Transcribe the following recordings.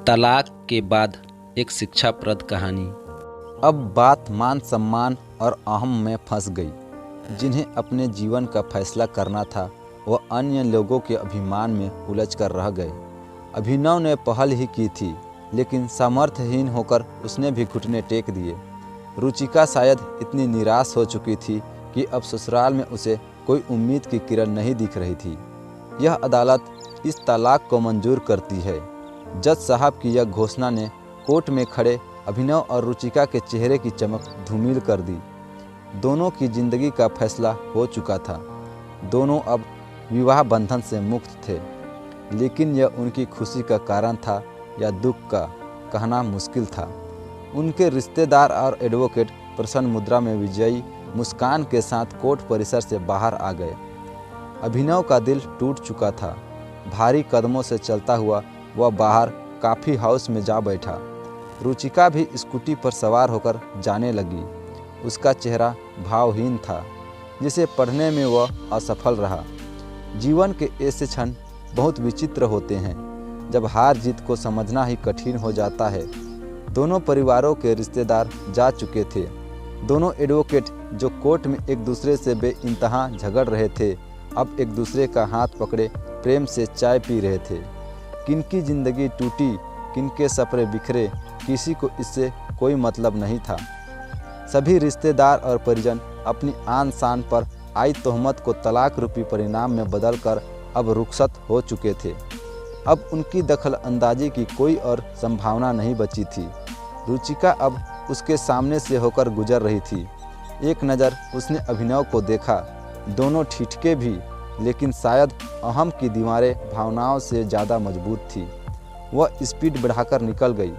तलाक के बाद एक शिक्षाप्रद कहानी। अब बात मान सम्मान और अहम में फंस गई। जिन्हें अपने जीवन का फैसला करना था वह अन्य लोगों के अभिमान में उलझ कर रह गए। अभिनव ने पहल ही की थी, लेकिन सामर्थ्यहीन होकर उसने भी घुटने टेक दिए। रुचिका शायद इतनी निराश हो चुकी थी कि अब ससुराल में उसे कोई उम्मीद की किरण नहीं दिख रही थी। यह अदालत इस तलाक को मंजूर करती है। जज साहब की यह घोषणा ने कोर्ट में खड़े अभिनव और रुचिका के चेहरे की चमक धूमिल कर दी। दोनों की जिंदगी का फैसला हो चुका था। दोनों अब विवाह बंधन से मुक्त थे, लेकिन यह उनकी खुशी का कारण था या दुख का, कहना मुश्किल था। उनके रिश्तेदार और एडवोकेट प्रसन्न मुद्रा में विजयी मुस्कान के साथ कोर्ट परिसर से बाहर आ गए। अभिनव का दिल टूट चुका था। भारी कदमों से चलता हुआ वह बाहर कॉफ़ी हाउस में जा बैठा। रुचिका भी स्कूटी पर सवार होकर जाने लगी। उसका चेहरा भावहीन था, जिसे पढ़ने में वह असफल रहा। जीवन के ऐसे क्षण बहुत विचित्र होते हैं, जब हार जीत को समझना ही कठिन हो जाता है। दोनों परिवारों के रिश्तेदार जा चुके थे। दोनों एडवोकेट जो कोर्ट में एक दूसरे से बेइंतहा झगड़ रहे थे, अब एक दूसरे का हाथ पकड़े प्रेम से चाय पी रहे थे। किनकी जिंदगी टूटी, किनके सपने बिखरे, किसी को इससे कोई मतलब नहीं था। सभी रिश्तेदार और परिजन अपनी आन शान पर आई तोहमत को तलाक रूपी परिणाम में बदलकर अब रुखसत हो चुके थे। अब उनकी दखल अंदाजी की कोई और संभावना नहीं बची थी। रुचिका अब उसके सामने से होकर गुजर रही थी। एक नज़र उसने अभिनव को देखा। दोनों ठिठके भी, लेकिन शायद अहम की दीवारें भावनाओं से ज़्यादा मजबूत थी। वह स्पीड बढ़ाकर निकल गई।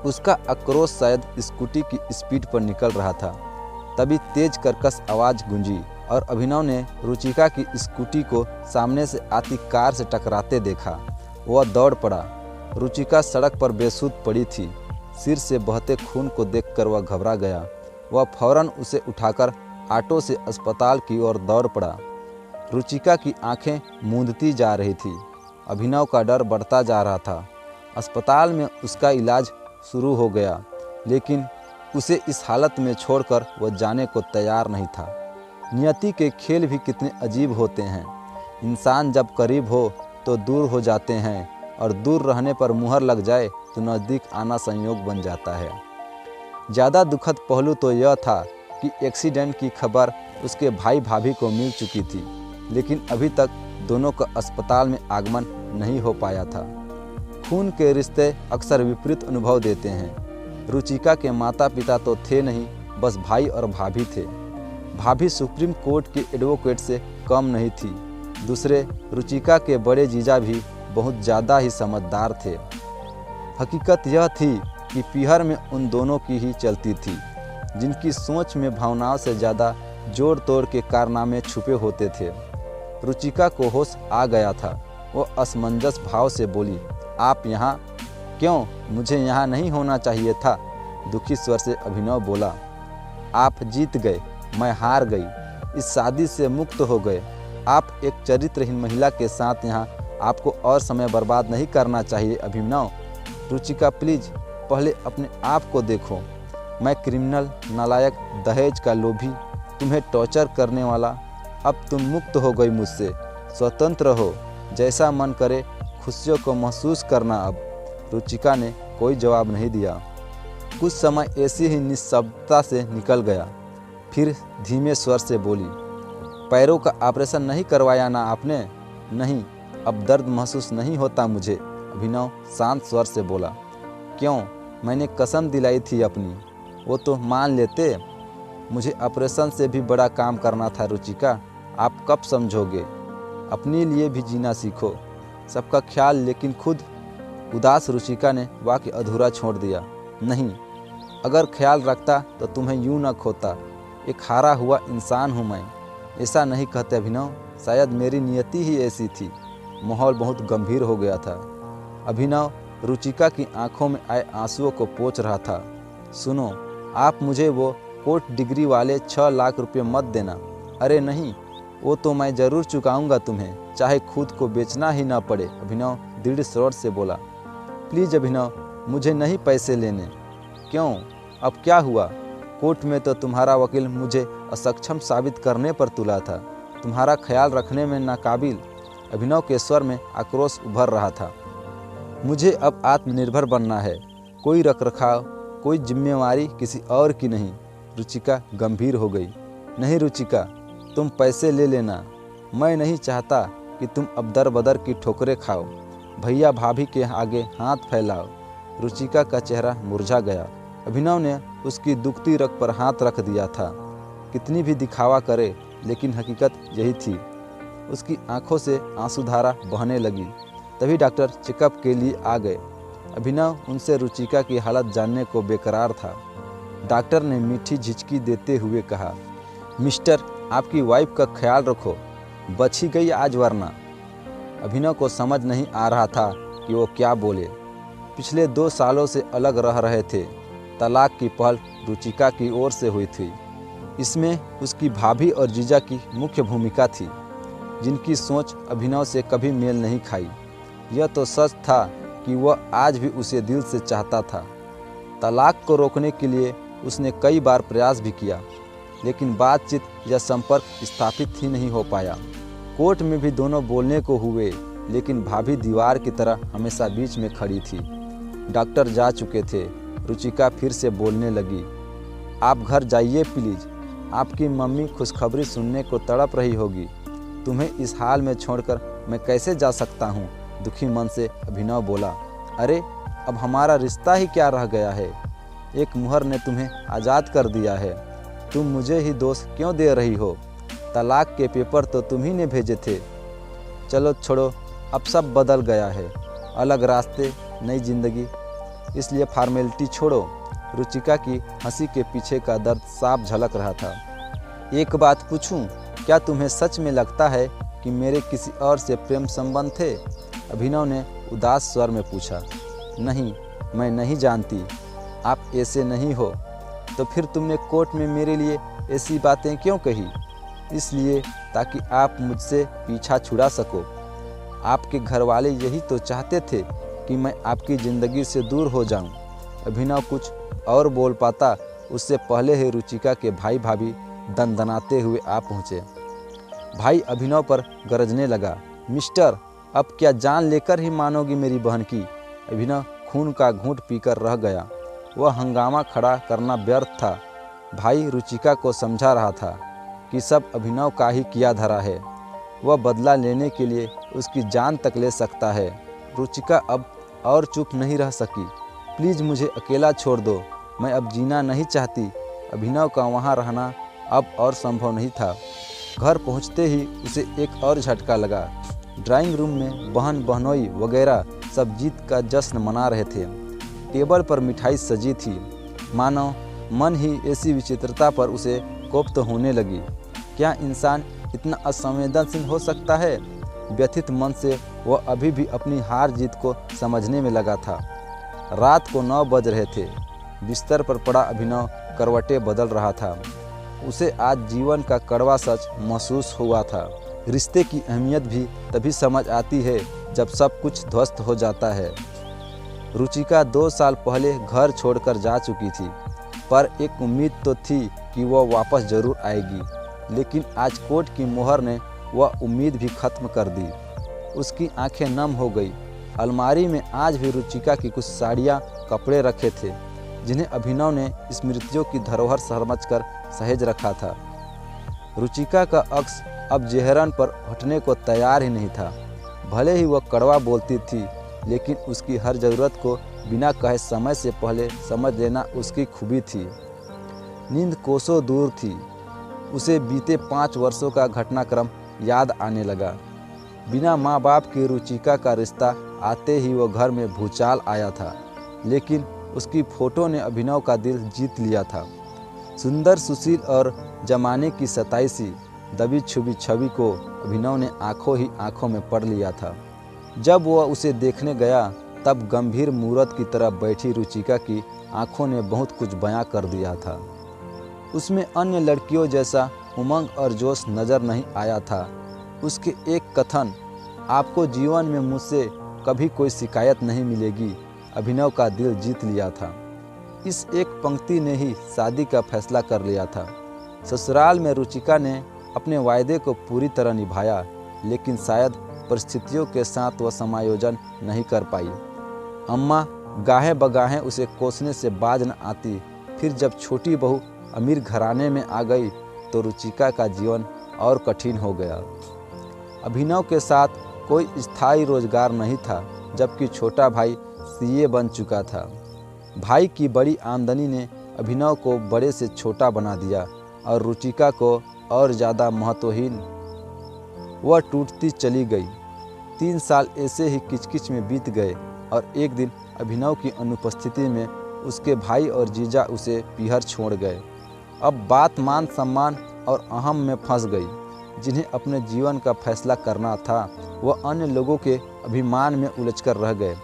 उसका आक्रोश शायद स्कूटी की स्पीड पर निकल रहा था। तभी तेज कर्कश आवाज़ गूंजी और अभिनव ने रुचिका की स्कूटी को सामने से आती कार से टकराते देखा। वह दौड़ पड़ा। रुचिका सड़क पर बेसुध पड़ी थी। सिर से बहते खून को देखकर वह घबरा गया। वह फौरन उसे उठाकर ऑटो से अस्पताल की ओर दौड़ पड़ा। रुचिका की आंखें मूंदती जा रही थी। अभिनव का डर बढ़ता जा रहा था। अस्पताल में उसका इलाज शुरू हो गया, लेकिन उसे इस हालत में छोड़कर वह जाने को तैयार नहीं था। नियति के खेल भी कितने अजीब होते हैं। इंसान जब करीब हो तो दूर हो जाते हैं, और दूर रहने पर मुहर लग जाए तो नज़दीक आना संयोग बन जाता है। ज़्यादा दुखद पहलू तो यह था कि एक्सीडेंट की खबर उसके भाई भाभी को मिल चुकी थी, लेकिन अभी तक दोनों का अस्पताल में आगमन नहीं हो पाया था। खून के रिश्ते अक्सर विपरीत अनुभव देते हैं। रुचिका के माता पिता तो थे नहीं, बस भाई और भाभी थे। भाभी सुप्रीम कोर्ट के एडवोकेट से कम नहीं थी। दूसरे रुचिका के बड़े जीजा भी बहुत ज़्यादा ही समझदार थे। हकीकत यह थी कि पीहर में उन दोनों की ही चलती थी, जिनकी सोच में भावनाओं से ज़्यादा जोड़ तोड़ के कारनामे छुपे होते थे। रुचिका को होश आ गया था। वो असमंजस भाव से बोली, आप यहाँ क्यों? मुझे यहाँ नहीं होना चाहिए था। दुखी स्वर से अभिनव बोला, आप जीत गए, मैं हार गई। इस शादी से मुक्त हो गए। आप एक चरित्रहीन महिला के साथ यहाँ, आपको और समय बर्बाद नहीं करना चाहिए अभिनव। रुचिका प्लीज पहले अपने आप को देखो। मैं क्रिमिनल, नालायक, दहेज का लोभी, तुम्हें टॉर्चर करने वाला। अब तुम मुक्त हो गई मुझसे, स्वतंत्र हो, जैसा मन करे खुशियों को महसूस करना। अब रुचिका ने कोई जवाब नहीं दिया। कुछ समय ऐसी ही निःशब्दता से निकल गया। फिर धीमे स्वर से बोली, पैरों का ऑपरेशन नहीं करवाया ना आपने? नहीं, अब दर्द महसूस नहीं होता मुझे। अभिनव शांत स्वर से बोला, क्यों? मैंने कसम दिलाई थी अपनी, वो तो मान लेते। मुझे ऑपरेशन से भी बड़ा काम करना था रुचिका। आप कब समझोगे? अपने लिए भी जीना सीखो, सबका ख्याल, लेकिन खुद। उदास रुचिका ने वाक्य अधूरा छोड़ दिया। नहीं, अगर ख्याल रखता तो तुम्हें यूं न खोता। एक हारा हुआ इंसान हूँ मैं। ऐसा नहीं कहते अभिनव, शायद मेरी नियति ही ऐसी थी। माहौल बहुत गंभीर हो गया था। अभिनव रुचिका की आंखों में आए आंसुओं को पोंछ रहा था। सुनो, आप मुझे वो कोर्ट डिग्री वाले 6 लाख रुपए मत देना। अरे नहीं, वो तो मैं ज़रूर चुकाऊंगा तुम्हें, चाहे खुद को बेचना ही ना पड़े। अभिनव दृढ़ स्वर से बोला। प्लीज़ अभिनव, मुझे नहीं पैसे लेने। क्यों, अब क्या हुआ? कोर्ट में तो तुम्हारा वकील मुझे असक्षम साबित करने पर तुला था, तुम्हारा ख्याल रखने में नाकाबिल। अभिनव के स्वर में आक्रोश उभर रहा था। मुझे अब आत्मनिर्भर बनना है, कोई रखरखाव, कोई जिम्मेवारी किसी और की नहीं। रुचिका गंभीर हो गई। नहीं रुचिका, तुम पैसे ले लेना। मैं नहीं चाहता कि तुम अब दर बदर की ठोकरें खाओ, भैया भाभी के आगे हाथ फैलाओ। रुचिका का चेहरा मुरझा गया। अभिनव ने उसकी दुखती रग पर हाथ रख दिया था। कितनी भी दिखावा करे, लेकिन हकीकत यही थी। उसकी आंखों से आंसुधारा बहने लगी। तभी डॉक्टर चेकअप के लिए आ गए। अभिनव उनसे रुचिका की हालत जानने को बेकरार था। डॉक्टर ने मीठी झिझकी देते हुए कहा, मिस्टर, आपकी वाइफ का ख्याल रखो, बच ही गई आज वरना। अभिनव को समझ नहीं आ रहा था कि वो क्या बोले। पिछले 2 सालों से अलग रह रहे थे। तलाक की पहल रुचिका की ओर से हुई थी। इसमें उसकी भाभी और जीजा की मुख्य भूमिका थी, जिनकी सोच अभिनव से कभी मेल नहीं खाई। यह तो सच था कि वह आज भी उसे दिल से चाहता था। तलाक को रोकने के लिए उसने कई बार प्रयास भी किया, लेकिन बातचीत या संपर्क स्थापित ही नहीं हो पाया। कोर्ट में भी दोनों बोलने को हुए, लेकिन भाभी दीवार की तरह हमेशा बीच में खड़ी थी। डॉक्टर जा चुके थे। रुचिका फिर से बोलने लगी, आप घर जाइए प्लीज़, आपकी मम्मी खुशखबरी सुनने को तड़प रही होगी। तुम्हें इस हाल में छोड़कर मैं कैसे जा सकता हूँ? दुखी मन से अभिनव बोला। अरे, अब हमारा रिश्ता ही क्या रह गया है? एक मुहर ने तुम्हें आज़ाद कर दिया है। तुम मुझे ही दोष क्यों दे रही हो? तलाक के पेपर तो तुम ही ने भेजे थे। चलो छोड़ो, अब सब बदल गया है। अलग रास्ते, नई जिंदगी, इसलिए फॉर्मेलिटी छोड़ो। रुचिका की हंसी के पीछे का दर्द साफ झलक रहा था। एक बात पूछूं, क्या तुम्हें सच में लगता है कि मेरे किसी और से प्रेम संबंध थे? अभिनव ने उदास स्वर में पूछा। नहीं, मैं नहीं जानती। आप ऐसे नहीं हो। तो फिर तुमने कोर्ट में मेरे लिए ऐसी बातें क्यों कही? इसलिए ताकि आप मुझसे पीछा छुड़ा सको। आपके घर वाले यही तो चाहते थे कि मैं आपकी ज़िंदगी से दूर हो जाऊं। अभिनव कुछ और बोल पाता, उससे पहले ही रुचिका के भाई भाभी दनदनाते हुए आ पहुँचे। भाई अभिनव पर गरजने लगा, मिस्टर, अब क्या जान लेकर ही मानोगी मेरी बहन की? अभिनव खून का घूंट पीकर रह गया। वह हंगामा खड़ा करना व्यर्थ था। भाई रुचिका को समझा रहा था कि सब अभिनव का ही किया धरा है। वह बदला लेने के लिए उसकी जान तक ले सकता है। रुचिका अब और चुप नहीं रह सकी। प्लीज़ मुझे अकेला छोड़ दो, मैं अब जीना नहीं चाहती। अभिनव का वहाँ रहना अब और संभव नहीं था। घर पहुँचते ही उसे एक और झटका लगा। ड्राइंग रूम में बहन बहनोई वगैरह सब जीत का जश्न मना रहे थे। टेबल पर मिठाई सजी थी। मानो मन ही ऐसी विचित्रता पर उसे कोफ्त होने लगी। क्या इंसान इतना असंवेदनशील हो सकता है? व्यथित मन से वह अभी भी अपनी हार जीत को समझने में लगा था। रात को 9 बज रहे थे। बिस्तर पर पड़ा अभिनव करवटें बदल रहा था। उसे आज जीवन का कड़वा सच महसूस हुआ था। रिश्ते की अहमियत भी तभी समझ आती है जब सब कुछ ध्वस्त हो जाता है। रुचिका 2 साल पहले घर छोड़कर जा चुकी थी, पर एक उम्मीद तो थी कि वह वापस जरूर आएगी। लेकिन आज कोर्ट की मोहर ने वह उम्मीद भी खत्म कर दी। उसकी आंखें नम हो गई। अलमारी में आज भी रुचिका की कुछ साड़ियाँ, कपड़े रखे थे, जिन्हें अभिनव ने स्मृतियों की धरोहर समझकर सहेज रखा था। रुचिका का अक्स अब जेहरन पर हटने को तैयार ही नहीं था। भले ही वह कड़वा बोलती थी, लेकिन उसकी हर ज़रूरत को बिना कहे समय से पहले समझ लेना उसकी खूबी थी। नींद कोसों दूर थी। उसे बीते 5 वर्षों का घटनाक्रम याद आने लगा। बिना माँ बाप की रुचिका का रिश्ता आते ही वो घर में भूचाल आया था, लेकिन उसकी फ़ोटो ने अभिनव का दिल जीत लिया था। सुंदर, सुशील और जमाने की 27 दबी छुबी छवि को अभिनव ने आंखों ही आंखों में पढ़ लिया था। जब वह उसे देखने गया, तब गंभीर मूरत की तरह बैठी रुचिका की आंखों ने बहुत कुछ बयां कर दिया था। उसमें अन्य लड़कियों जैसा उमंग और जोश नज़र नहीं आया था। उसके एक कथन, आपको जीवन में मुझसे कभी कोई शिकायत नहीं मिलेगी, अभिनव का दिल जीत लिया था। इस एक पंक्ति ने ही शादी का फैसला कर लिया था। ससुराल में रुचिका ने अपने वायदे को पूरी तरह निभाया, लेकिन शायद परिस्थितियों के साथ वह समायोजन नहीं कर पाई। अम्मा गाहें बगाहें उसे कोसने से बाज न आती। फिर जब छोटी बहू अमीर घराने में आ गई तो रुचिका का जीवन और कठिन हो गया। अभिनव के साथ कोई स्थायी रोजगार नहीं था, जबकि छोटा भाई सीए बन चुका था। भाई की बड़ी आमदनी ने अभिनव को बड़े से छोटा बना दिया और रुचिका को और ज़्यादा महत्वहीन। वह टूटती चली गई। 3 साल ऐसे ही किचकिच में बीत गए और एक दिन अभिनव की अनुपस्थिति में उसके भाई और जीजा उसे पीहर छोड़ गए। अब बात मान सम्मान और अहम में फंस गई। जिन्हें अपने जीवन का फैसला करना था वह अन्य लोगों के अभिमान में उलझकर रह गए।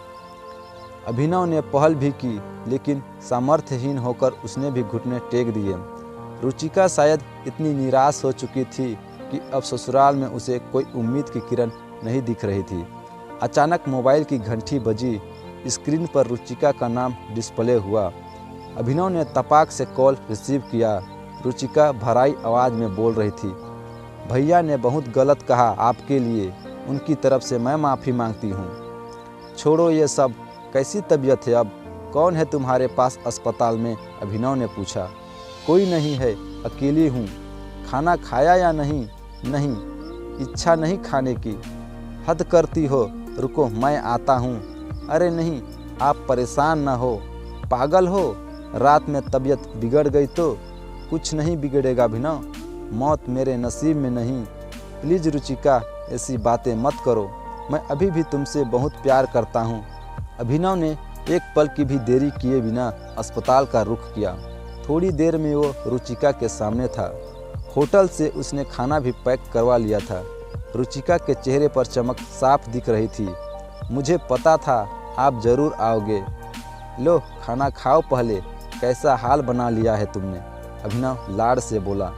अभिनव ने पहल भी की, लेकिन सामर्थ्यहीन होकर उसने भी घुटने टेक दिए। रुचिका शायद इतनी निराश हो चुकी थी कि अब ससुराल में उसे कोई उम्मीद की किरण नहीं दिख रही थी। अचानक मोबाइल की घंटी बजी। स्क्रीन पर रुचिका का नाम डिस्प्ले हुआ। अभिनव ने तपाक से कॉल रिसीव किया। रुचिका भराई आवाज़ में बोल रही थी, भैया ने बहुत गलत कहा आपके लिए, उनकी तरफ से मैं माफ़ी मांगती हूँ। छोड़ो ये सब, कैसी तबीयत है अब? कौन है तुम्हारे पास अस्पताल में? अभिनव ने पूछा। कोई नहीं है, अकेली हूँ। खाना खाया या नहीं? नहीं, इच्छा नहीं खाने की। हद करती हो, रुको मैं आता हूँ। अरे नहीं, आप परेशान ना हो। पागल हो? रात में तबीयत बिगड़ गई तो? कुछ नहीं बिगड़ेगा अभिनव, मौत मेरे नसीब में नहीं। प्लीज़ रुचिका, ऐसी बातें मत करो। मैं अभी भी तुमसे बहुत प्यार करता हूँ। अभिनव ने एक पल की भी देरी किए बिना अस्पताल का रुख किया। थोड़ी देर में वो रुचिका के सामने था। होटल से उसने खाना भी पैक करवा लिया था। रुचिका के चेहरे पर चमक साफ दिख रही थी। मुझे पता था आप ज़रूर आओगे। लो खाना खाओ पहले, कैसा हाल बना लिया है तुमने? अभिनव लाड़ से बोला।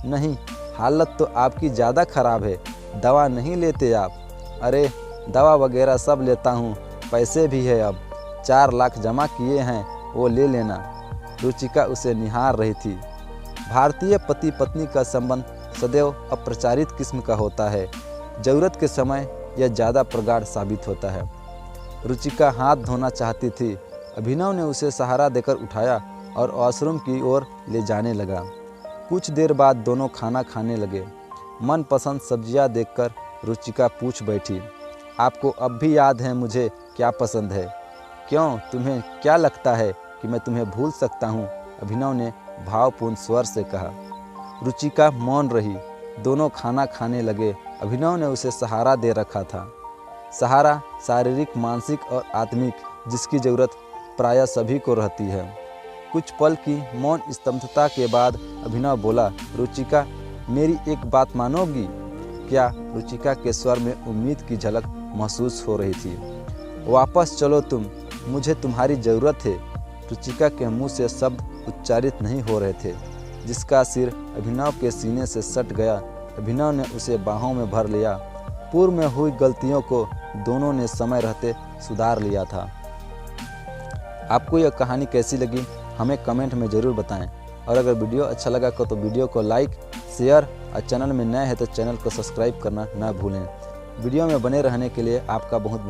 नहीं, हालत तो आपकी ज़्यादा ख़राब है। दवा नहीं लेते आप? अरे दवा वगैरह सब लेता हूँ, पैसे भी है। अब 4 लाख जमा किए हैं, वो ले लेना। रुचिका उसे निहार रही थी। भारतीय पति पत्नी का संबंध सदैव अप्रचारित किस्म का होता है। ज़रूरत के समय यह ज़्यादा प्रगाढ़ साबित होता है। रुचिका हाथ धोना चाहती थी। अभिनव ने उसे सहारा देकर उठाया और वॉशरूम की ओर ले जाने लगा। कुछ देर बाद दोनों खाना खाने लगे। मनपसंद सब्जियां देखकर रुचिका पूछ बैठी, आपको अब भी याद है मुझे क्या पसंद है? क्यों, तुम्हें क्या लगता है कि मैं तुम्हें भूल सकता हूँ? अभिनव ने भावपूर्ण स्वर से कहा। रुचिका मौन रही। दोनों खाना खाने लगे। अभिनव ने उसे सहारा दे रखा था। सहारा शारीरिक, मानसिक और आत्मिक, जिसकी ज़रूरत प्रायः सभी को रहती है। कुछ पल की मौन स्तब्धता के बाद अभिनव बोला, रुचिका मेरी एक बात मानोगी क्या? रुचिका के स्वर में उम्मीद की झलक महसूस हो रही थी। वापस चलो तुम, मुझे तुम्हारी ज़रूरत है। रुचिका के मुंह से शब्द उच्चारित नहीं हो रहे थे, जिसका सिर अभिनव के सीने से सट गया। अभिनव ने उसे बाहों में भर लिया। पूर्व में हुई गलतियों को दोनों ने समय रहते सुधार लिया था। आपको यह कहानी कैसी लगी हमें कमेंट में ज़रूर बताएं। और अगर वीडियो अच्छा लगा तो वीडियो को लाइक, शेयर और चैनल में नए हैं तो चैनल को सब्सक्राइब करना ना भूलें। वीडियो में बने रहने के लिए आपका बहुत बहुत